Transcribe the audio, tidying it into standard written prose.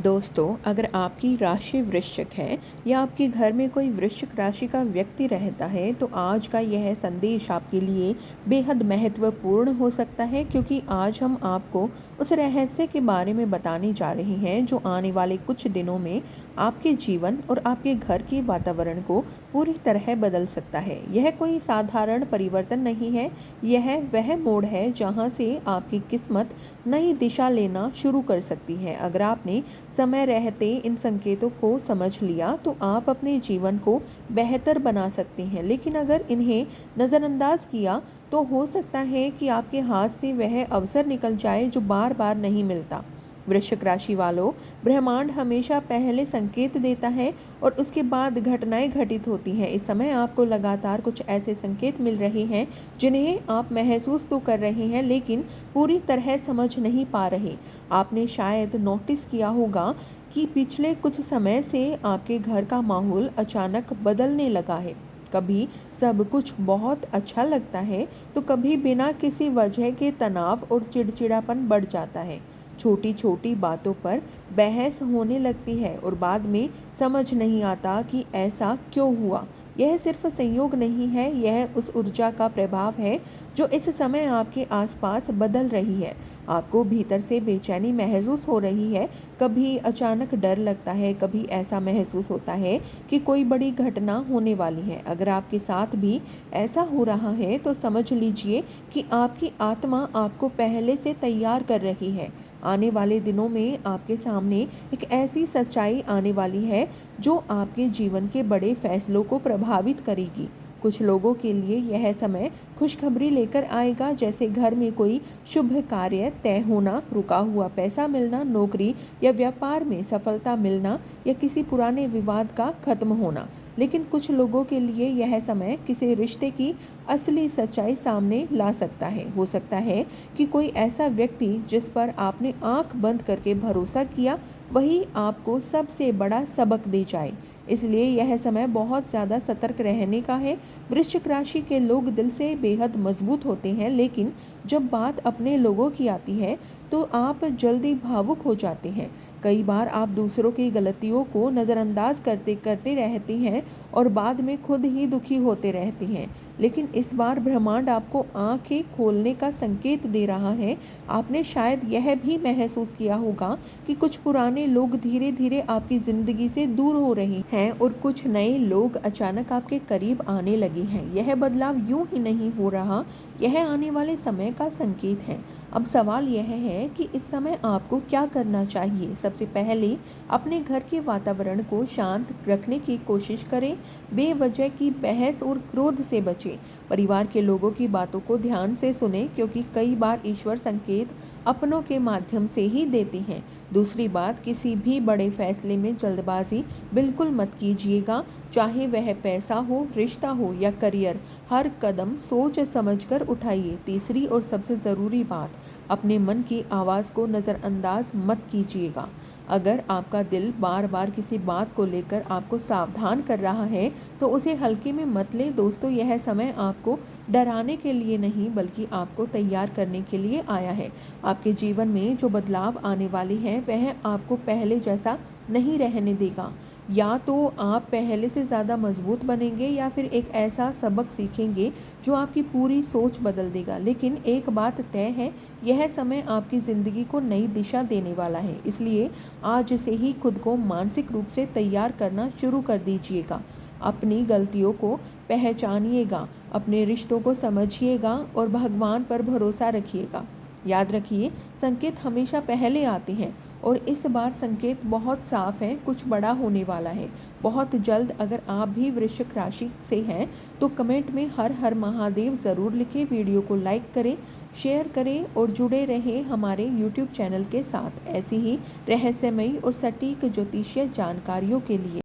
दोस्तों, अगर आपकी राशि वृश्चिक है या आपके घर में कोई वृश्चिक राशि का व्यक्ति रहता है तो आज का यह संदेश आपके लिए बेहद महत्वपूर्ण हो सकता है, क्योंकि आज हम आपको उस रहस्य के बारे में बताने जा रहे हैं जो आने वाले कुछ दिनों में आपके जीवन और आपके घर के वातावरण को पूरी तरह बदल सकता है। यह कोई साधारण परिवर्तन नहीं है, यह वह मोड़ है जहां से आपकी किस्मत नई दिशा लेना शुरू कर सकती है। अगर आपने समय रहते इन संकेतों को समझ लिया तो आप अपने जीवन को बेहतर बना सकते हैं, लेकिन अगर इन्हें नज़रअंदाज किया तो हो सकता है कि आपके हाथ से वह अवसर निकल जाए जो बार बार नहीं मिलता। वृश्चिक राशि वालों, ब्रह्मांड हमेशा पहले संकेत देता है और उसके बाद घटनाएं घटित होती हैं। इस समय आपको लगातार कुछ ऐसे संकेत मिल रहे हैं जिन्हें आप महसूस तो कर रहे हैं लेकिन पूरी तरह समझ नहीं पा रहे। आपने शायद नोटिस किया होगा कि पिछले कुछ समय से आपके घर का माहौल अचानक बदलने लगा है। कभी सब कुछ बहुत अच्छा लगता है तो कभी बिना किसी वजह के तनाव और चिड़चिड़ापन बढ़ जाता है। छोटी छोटी बातों पर बहस होने लगती है और बाद में समझ नहीं आता कि ऐसा क्यों हुआ। यह सिर्फ संयोग नहीं है, यह उस ऊर्जा का प्रभाव है जो इस समय आपके आसपास बदल रही है। आपको भीतर से बेचैनी महसूस हो रही है, कभी अचानक डर लगता है, कभी ऐसा महसूस होता है कि कोई बड़ी घटना होने वाली है। अगर आपके साथ भी ऐसा हो रहा है तो समझ लीजिए कि आपकी आत्मा आपको पहले से तैयार कर रही है। आने वाले दिनों में आपके सामने एक ऐसी सच्चाई आने वाली है जो आपके जीवन के बड़े फैसलों को प्रभावित करेगी। कुछ लोगों के लिए यह समय खुशखबरी लेकर आएगा, जैसे घर में कोई शुभ कार्य तय होना, रुका हुआ पैसा मिलना, नौकरी या व्यापार में सफलता मिलना या किसी पुराने विवाद का खत्म होना। लेकिन कुछ लोगों के लिए यह समय किसी रिश्ते की असली सच्चाई सामने ला सकता है। हो सकता है कि कोई ऐसा व्यक्ति जिस पर आपने आंख बंद करके भरोसा किया वही आपको सबसे बड़ा सबक दे जाए। इसलिए यह समय बहुत ज़्यादा सतर्क रहने का है। वृश्चिक राशि के लोग दिल से बेहद मजबूत होते हैं, लेकिन जब बात अपने लोगों की आती है तो आप जल्दी भावुक हो जाते हैं। कई बार आप दूसरों की गलतियों को नज़रअंदाज करते करते रहते हैं और बाद में खुद ही दुखी होते रहते हैं। लेकिन इस बार ब्रह्मांड आपको आंखें खोलने का संकेत दे रहा है। आपने शायद यह भी महसूस किया होगा कि कुछ पुराने लोग धीरे धीरे आपकी ज़िंदगी से दूर हो रहे हैं और कुछ नए लोग अचानक आपके करीब आने लगे हैं। यह बदलाव यूं ही नहीं हो रहा, यह आने वाले समय का संकेत है। अब सवाल यह है कि इस समय आपको क्या करना चाहिए। सबसे पहले अपने घर के वातावरण को शांत रखने की कोशिश करें। बेवजह की बहस और क्रोध से बचें। परिवार के लोगों की बातों को ध्यान से सुनें, क्योंकि कई बार ईश्वर संकेत अपनों के माध्यम से ही देते हैं। दूसरी बात, किसी भी बड़े फैसले में जल्दबाजी बिल्कुल मत कीजिएगा, चाहे वह पैसा हो, रिश्ता हो या करियर। हर कदम सोच समझकर उठाइए। तीसरी और सबसे ज़रूरी बात, अपने मन की आवाज़ को नज़रअंदाज मत कीजिएगा। अगर आपका दिल बार बार किसी बात को लेकर आपको सावधान कर रहा है तो उसे हल्के में मत लें। दोस्तों, यह समय आपको डराने के लिए नहीं बल्कि आपको तैयार करने के लिए आया है। आपके जीवन में जो बदलाव आने वाले हैं वह आपको पहले जैसा नहीं रहने देगा। या तो आप पहले से ज़्यादा मजबूत बनेंगे या फिर एक ऐसा सबक सीखेंगे जो आपकी पूरी सोच बदल देगा। लेकिन एक बात तय है, यह समय आपकी ज़िंदगी को नई दिशा देने वाला है। इसलिए आज से ही खुद को मानसिक रूप से तैयार करना शुरू कर दीजिएगा। अपनी गलतियों को पहचानिएगा, अपने रिश्तों को समझिएगा और भगवान पर भरोसा रखिएगा। याद रखिए, संकेत हमेशा पहले आते हैं और इस बार संकेत बहुत साफ है, कुछ बड़ा होने वाला है बहुत जल्द। अगर आप भी वृश्चिक राशि से हैं तो कमेंट में हर हर महादेव ज़रूर लिखें। वीडियो को लाइक करें, शेयर करें और जुड़े रहें हमारे YouTube चैनल के साथ ऐसी ही रहस्यमयी और सटीक ज्योतिषीय जानकारियों के लिए।